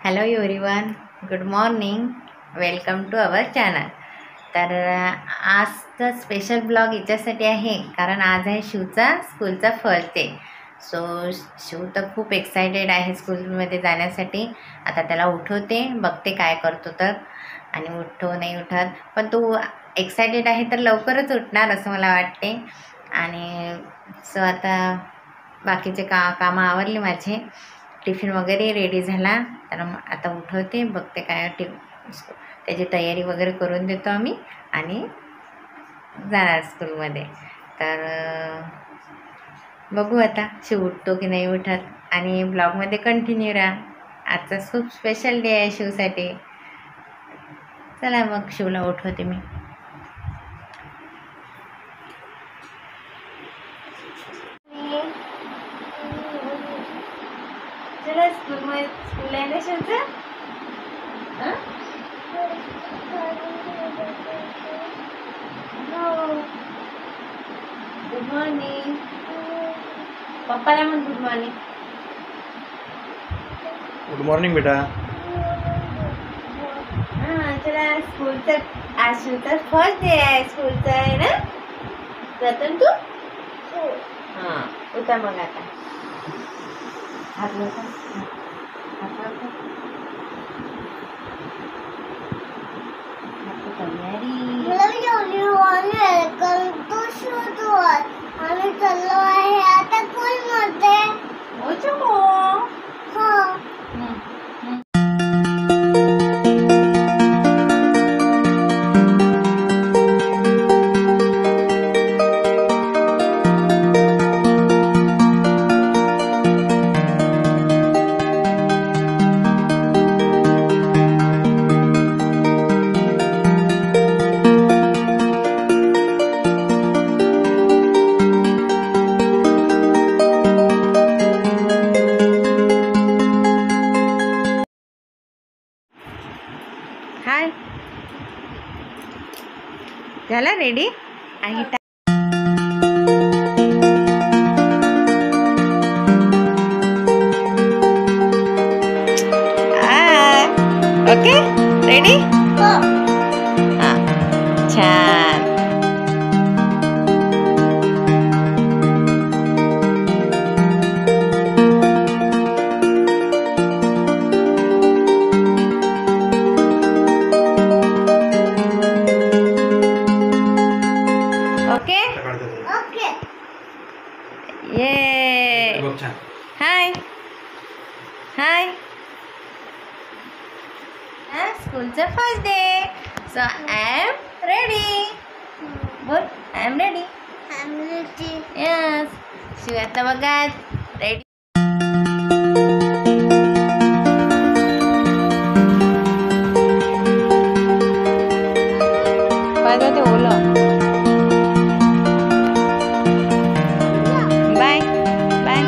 Hello everyone, good morning. Welcome to our channel. तर आजचा special blog याच्यासाठी आहे कारण आज आहे शिवचा स्कूलचा फर्स्ट डे. सो शिव तर खूप एक्सायटेड आहे स्कूलमध्ये जाण्यासाठी. आता त्याला उठवते, बघते काय करतो तर, आणि उठतो नाही उठत, पण तो एक्सायटेड आहे तर लवकरच उठणार असं मला वाटते. आणि सो आता बाकीचे कामं आवरले माझे, टिफिन वगैरे रेडी झाला. तर आता उठवते, बघते काय त्याची तयारी वगैरे करून देतो आम्ही आणि जाणार स्कूलमध्ये. तर बघू आता शिव उठतो की नाही उठत, आणि ब्लॉगमध्ये कंटिन्यू राहा. आजचा खूप स्पेशल डे आहे शिवसाठी. चला मग शिवला उठवते मी. चला स्कूल आहे ना शिवचं. Good morning. पप्पाला म्हण गुड मॉर्निंग. गुड मॉर्निंग बेटा. हां चला, स्कूलचं आज शिवचा फर्स्ट डे आहे स्कूलचा, आहे ना रतन तू? हां उठा मग आता. हात लावता, हात लावता. आम्ही चाललो आहे आता स्कूलमध्ये. हाय, झाला रेडी? आणि ओके रेडी? हां छान. Okay okay. ये. Hi hi. स्कूलचा first day, so I am ready. बोल, I am ready. Yes. Shiv आता बघा रेडी. ते ओलं. Bye bye.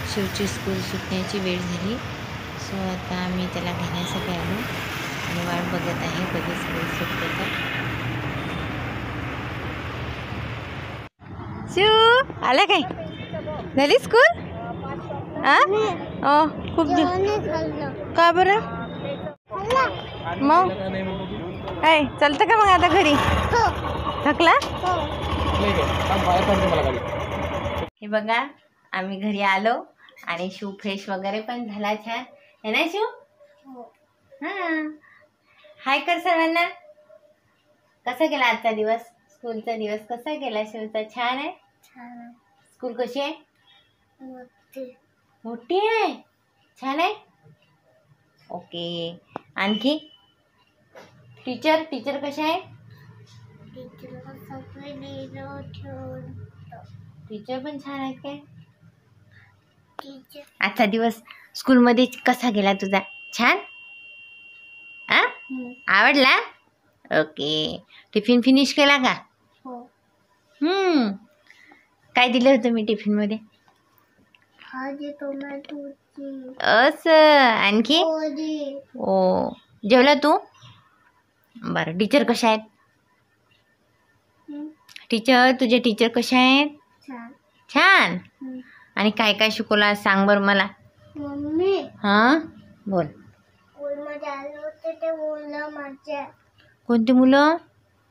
शिवची स्कूल सुटण्याची वेळ झाली. सो आता आम्ही त्याला घेण्यासाठी आलो आणि वाट बघत आहे कधी स्कूल सुटते तर. शिव आला काय? झाली स्कूल? खूप का बरं? मग काय चालतं का मग आता घरी? थकला? हे बघा आम्ही घरी आलो आणि शिव फ्रेश वगैरे पण झाला छान, है ना शिव? हां हाय कर सर्वांना. कसा गेला आजचा दिवस? स्कूलचा दिवस कसा गेला शिवचा? छान आहे. स्कूल कशी आहे? मोठी आहे. छान आहे. ओके. आणखी टीचर कशा आहे? टीचरला सगळे लिहिलं ठेवलं. टीचर पण छान आहेत काय? टीचर आजचा दिवस स्कूलमध्ये कसा गेला तुझा? छान? आ आवडला? ओके. टिफिन फिनिश केला का? हो. काय दिलं होतं मी टिफिनमध्ये? भाजी टोमॅटोची. असं. आणखी? पोळी. ओ, जेवला तू? बरं. टीचर कशा आहेत? टीचर, तुझे टीचर कशा आहेत? छान. छान. आणि काय काय शिकवलं सांग बरं मला. मम्मी हां बोल. स्कूलमध्ये आले होते ते मुलं माझ्या. कोणती मुलं?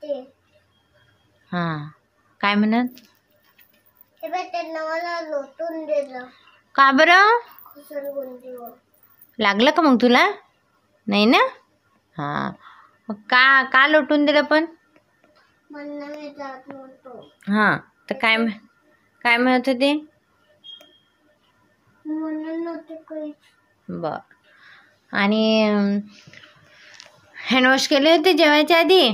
ते हां. काय म्हणत? ते बाई त्यांना मला लोटून दिलं का बरं? घसरगुंडीवर. लागलं का मग तुला? नाही ना? हां. मग का लोटून दिलं पण? म्हणून मी जात नव्हतो. हां. तर काय म्हणत होते? म्हणून नव्हते काही. बर. आणि हँडवॉश केले होते जेवायच्या आधी?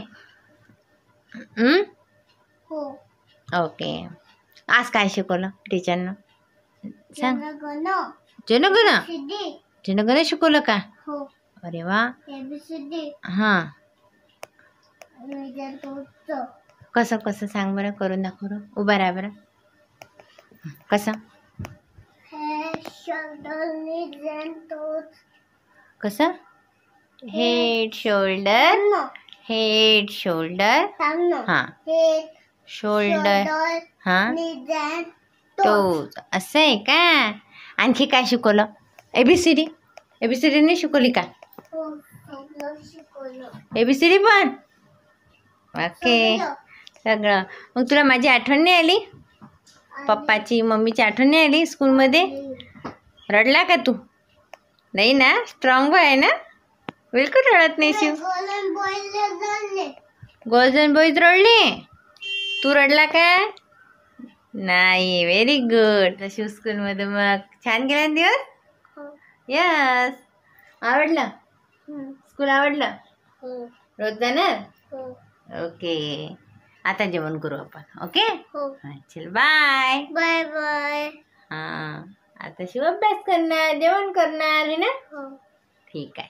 हो. ओके. आज काय शिकवलं टीचरनं? सांग. जनगण जनगण शिकवलं का? हो. अरे वा. ABCD. हां. विद्यार्थी कसं सांग बरं, करून दाखव बरं. उभा राहा बरं. कसं? Head shoulder knees and toes. कसं? Head shoulder. Head shoulder. हां. Head shoulder. हां. Knees and toes. असं आहे का? आणखी काय शिकवलं? ABCD. ABCD नाही शिकवली का? हो. सगळं शिकवलं. ABCD पण? ओके. सगळं. मग तुला माझी आठवण नाही आली? पप्पाची मम्मीची आठवण नाही आली स्कूलमध्ये? रडला का तू? नाही ना? स्ट्रॉंग बॉय आहे ना? बिलकुल रडत नाही शिव. गोल्डन बॉईज रडले? तू रडला का? नाही. Very good. शिव स्कूलमध्ये मग छान गेला ना दिवस? यस. आवडलं? स्कूल आवडलं? रोज जाणार? ओके. आता जेवण करू आपण. ओके. चल बाय. Bye bye. हां. आता शिव अभ्यास करणार, जेवण करणार आहे ना? ठीक आहे.